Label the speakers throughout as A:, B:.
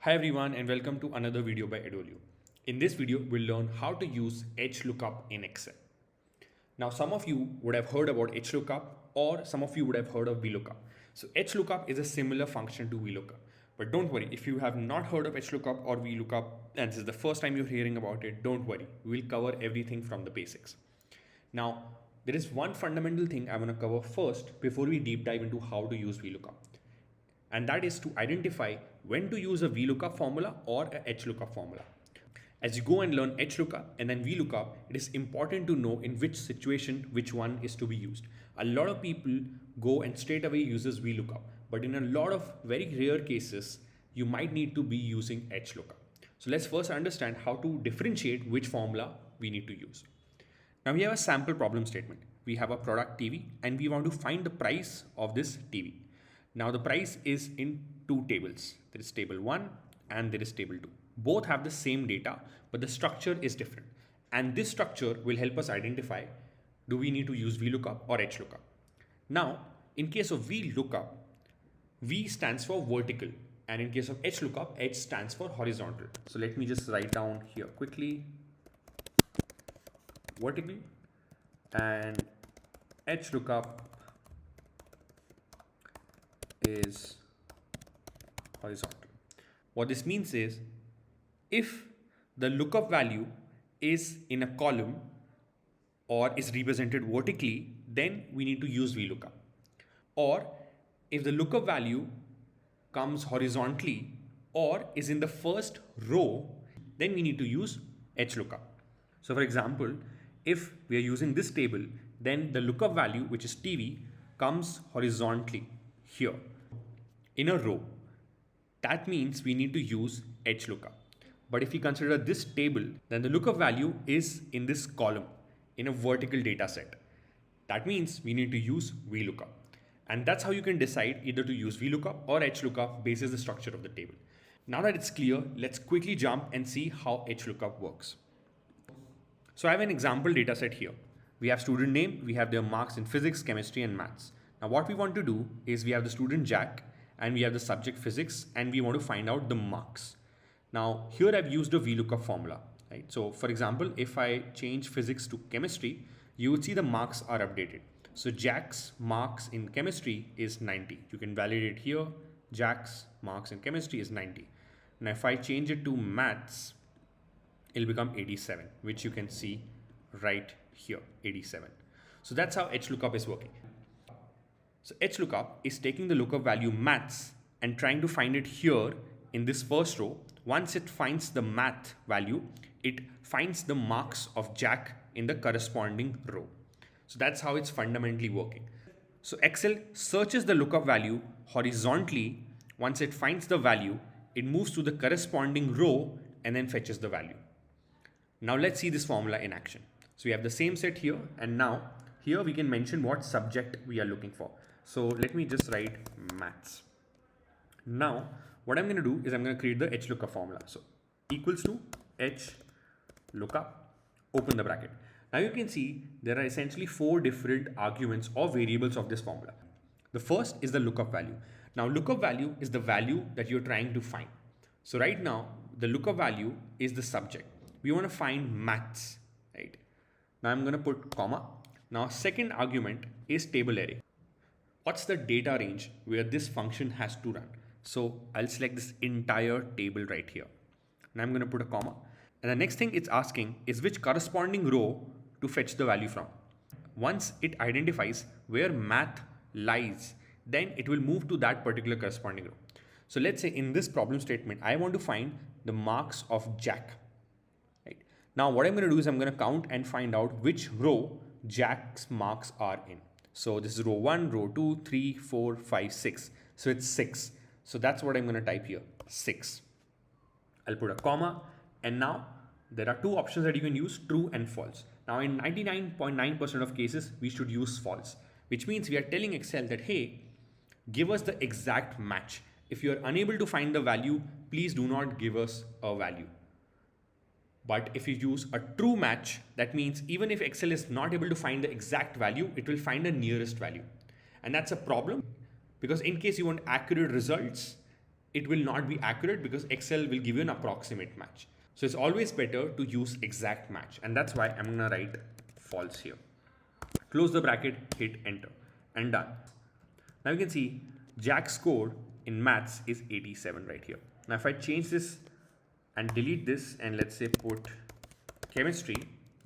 A: Hi everyone and welcome to another video by Edolio. In this video, we'll learn how to use Hlookup in Excel. Now, some of you would have heard about Hlookup or some of you would have heard of vlookup. So Hlookup is a similar function to vlookup. But don't worry, if you have not heard of Hlookup or vlookup and this is the first time you're hearing about it, don't worry. We'll cover everything from the basics. Now, there is one fundamental thing I want to cover first before we deep dive into how to use vlookup. And that is to identify when to use a vlookup formula or a Hlookup formula. As you go and learn Hlookup and then vlookup, it is important to know in which situation which one is to be used. A lot of people go and straight away uses vlookup, but in a lot of very rare cases, you might need to be using Hlookup. So let's first understand how to differentiate which formula we need to use. Now we have a sample problem statement. We have a product TV and we want to find the price of this TV. Now the price is in two tables. There is table 1 and there is table 2. Both have the same data, but the structure is different. And this structure will help us identify, do we need to use vlookup or Hlookup? Now, in case of vlookup, V stands for vertical. And in case of Hlookup, H stands for horizontal. So let me just write down here quickly. Vertical and Hlookup is horizontal. What this means is if the lookup value is in a column or is represented vertically, then we need to use vlookup. Or if the lookup value comes horizontally or is in the first row, then we need to use Hlookup. So for example, if we are using this table, then the lookup value, which is TV, comes horizontally here in a row. That means we need to use Hlookup. But if we consider this table, then the lookup value is in this column in a vertical data set. That means we need to use vlookup. And that's how you can decide either to use vlookup or Hlookup based on the structure of the table. Now that it's clear, let's quickly jump and see how Hlookup works. So I have an example data set here. We have student name, we have their marks in physics, chemistry, and maths. Now what we want to do is we have the student Jack and we have the subject physics and we want to find out the marks. Now here I've used a vlookup formula, right? So for example, if I change physics to chemistry, you would see the marks are updated. So Jack's marks in chemistry is 90. You can validate here, Jack's marks in chemistry is 90. Now if I change it to maths, it'll become 87, which you can see right here, 87. So that's how Hlookup is working. So Hlookup is taking the lookup value maths and trying to find it here in this first row. Once it finds the math value, it finds the marks of Jack in the corresponding row. So that's how it's fundamentally working. So Excel searches the lookup value horizontally. Once it finds the value, it moves to the corresponding row and then fetches the value. Now let's see this formula in action. So we have the same set here, and now here we can mention what subject we are looking for. So let me just write maths. Now what I'm going to do is I'm going to create the Hlookup formula. So equals to Hlookup, open the bracket. Now you can see there are essentially 4 different arguments or variables of this formula. The first is the lookup value. Now lookup value is the value that you're trying to find. So right now the lookup value is the subject. We want to find maths, right? Now I'm going to put comma. Now second argument is table array. What's the data range where this function has to run? So I'll select this entire table right here. Now I'm going to put a comma. And the next thing it's asking is which corresponding row to fetch the value from. Once it identifies where math lies, then it will move to that particular corresponding row. So let's say in this problem statement, I want to find the marks of Jack. Right? Now what I'm going to do is I'm going to count and find out which row Jack's marks are in. So this is row 1, row 2, 3, 4, 5, 6. So it's 6. So that's what I'm going to type here, 6. I'll put a comma. And now there are 2 options that you can use, true and false. Now in 99.9% of cases, we should use false, which means we are telling Excel that, hey, give us the exact match. If you are unable to find the value, please do not give us a value. But if you use a true match, that means even if Excel is not able to find the exact value, it will find the nearest value. And that's a problem because in case you want accurate results, it will not be accurate because Excel will give you an approximate match. So it's always better to use exact match, and that's why I'm gonna write false here. Close the bracket, hit enter, and done. Now you can see Jack's score in maths is 87 right here. Now if I change this and delete this and let's say put chemistry,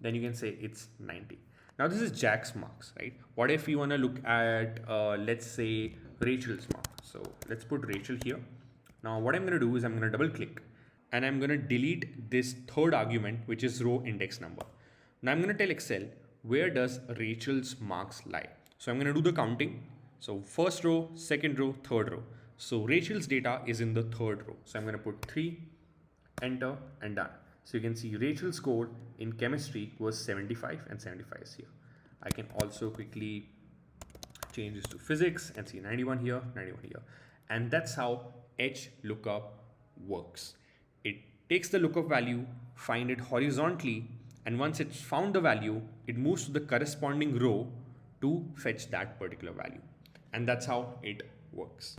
A: then you can say it's 90. Now this is Jack's marks, right? What if we want to look at, let's say Rachel's mark? So let's put Rachel here. Now what I'm going to do is I'm going to double click and I'm going to delete this third argument, which is row index number. Now I'm going to tell Excel, where does Rachel's marks lie? So I'm going to do the counting. So first row, second row, third row. So Rachel's data is in the third row. So I'm going to put 3, enter, and done. So you can see Rachel's score in chemistry was 75 and 75 is here. I can also quickly change this to physics and see 91 here, 91 here. And that's how Hlookup works. It takes the lookup value, find it horizontally, and once it's found the value, it moves to the corresponding row to fetch that particular value. And that's how it works.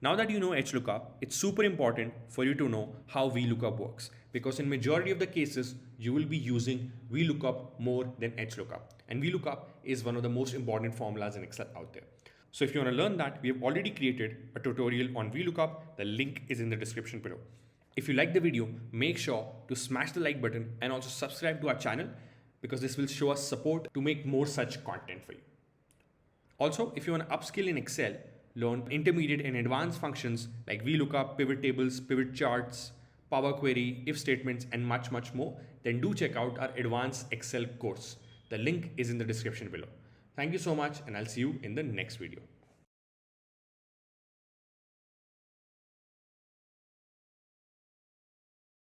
A: Now that you know Hlookup, it's super important for you to know how vlookup works, because in majority of the cases, you will be using vlookup more than Hlookup. And vlookup is one of the most important formulas in Excel out there. So if you want to learn that, we have already created a tutorial on vlookup. The link is in the description below. If you like the video, make sure to smash the like button and also subscribe to our channel, because this will show us support to make more such content for you. Also, if you want to upskill in Excel, learn intermediate and advanced functions like vlookup, pivot tables, pivot charts, Power Query, if statements, and much more, then do check out our advanced Excel course. The link is in the description below. Thank you so much, and I'll see you in the next video.